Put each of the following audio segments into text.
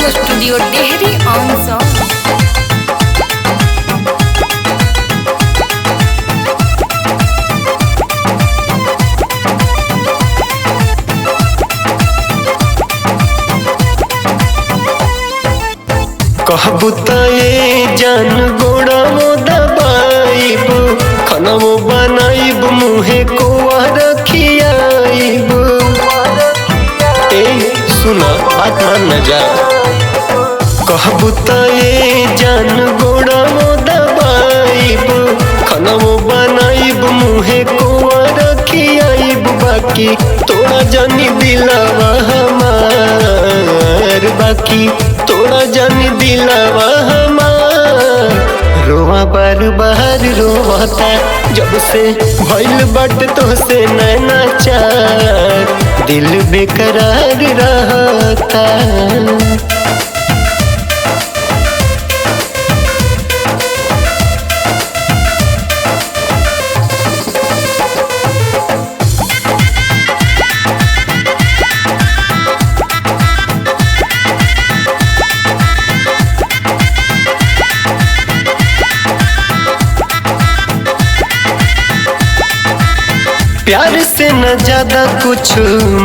Recording studio Dehri on song. कहबू ये जान गोड़ा मो दबाइब खनमो बनाइब मुहे कोआ रखियाइब। ए सुना बात मान न जा। कहबू ये जान गोड़ा मो दबाइब खनमो बनाइब मुहे कोआ रखियाइब। बाकी तोड़ा जानी दिलावा हमार, बाकी तोड़ा जानी दिलावा हमार। रोवा बार बार रोवता जब से भइल बट तो से नैना चार, दिल बेकरार रहता। प्यार से न ज्यादा कुछ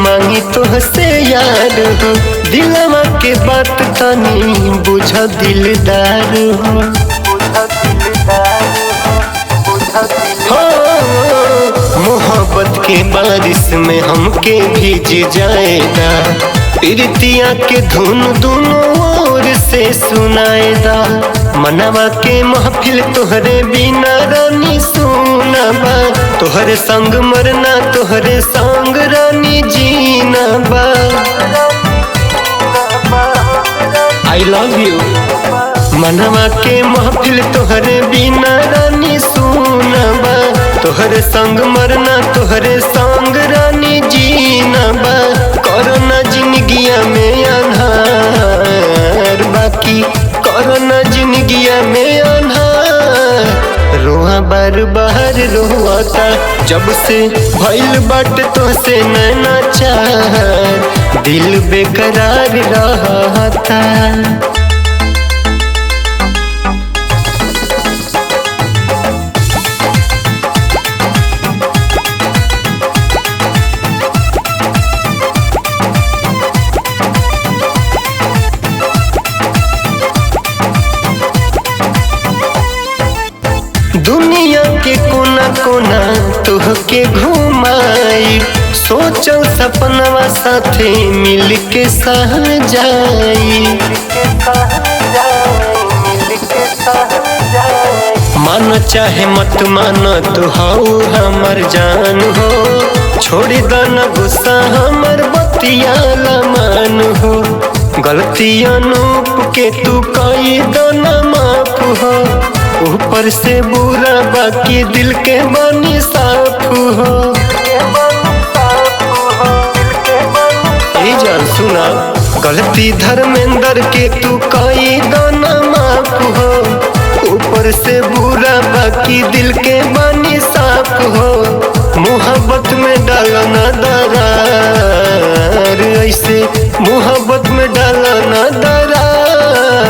मांगी तो से यार हो, दिलवा के बात तनी बुझ दिलदार हो। मोहब्बत के बारिश में हमके भीज जाएगा, प्रीतिया के धुन दोनों ओर से सुनाएगा। मनवा के महफिल तोहरे बिना रानी सुनाबा, तोहरे संग मरना तोहरे संग रानी जीना बा। I love you. मनवा के महफिल तोहरे बिना रानी सुनाबा, तोहरे संग मरना तोहरे संग रानी जीना बा। कोरोना जिंदगिया में अनहार, बाकी कोरोना जिंदगिया में अनहार। रोआ बार बार रोता जब से भइल बाट तो से नैना चार, दिल बेकरार रहता। दुनिया के कोना कोना तुहके घुमाई, सोचल सपनवा साथे मिल के सहजाई। मान चाहे मत मान तू हाउ हमर जान हो, छोड़ी दाना गुस्सा हमर बतियाला मान हो। गलती अनूप के तू कई दाना माफ हो, ऊपर से बुरा बाकी दिल के बनी साफ हो। जान सुना गलती धर्मेंद्र के तू कई दाना माफ हो, ऊपर से बुरा बाकी दिल के बनी साफ हो। मोहब्बत में डालना दरार, ऐसे मोहब्बत में डालना दरार।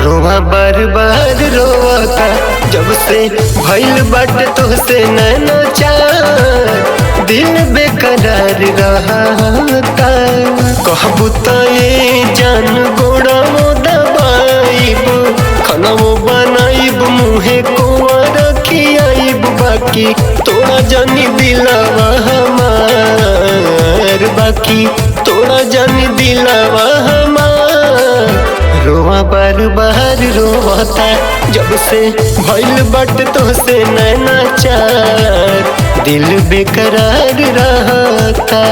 रोवा बार बार रोता जब से भइल बाट तो से नैना चार, दिल बेकरार रहता। कहबू ये जान गोड़ा मो दबाइब खनमो बनाइब मुहे कोआ रखियाइब। बाकी तोड़ा जानी दिलावा हमार, बाकी तोड़ा जानी दिलावा हमार। रोवा बार बार रोता जब से भइल बाट तो से नैना चार, दिल बेकरार रहता।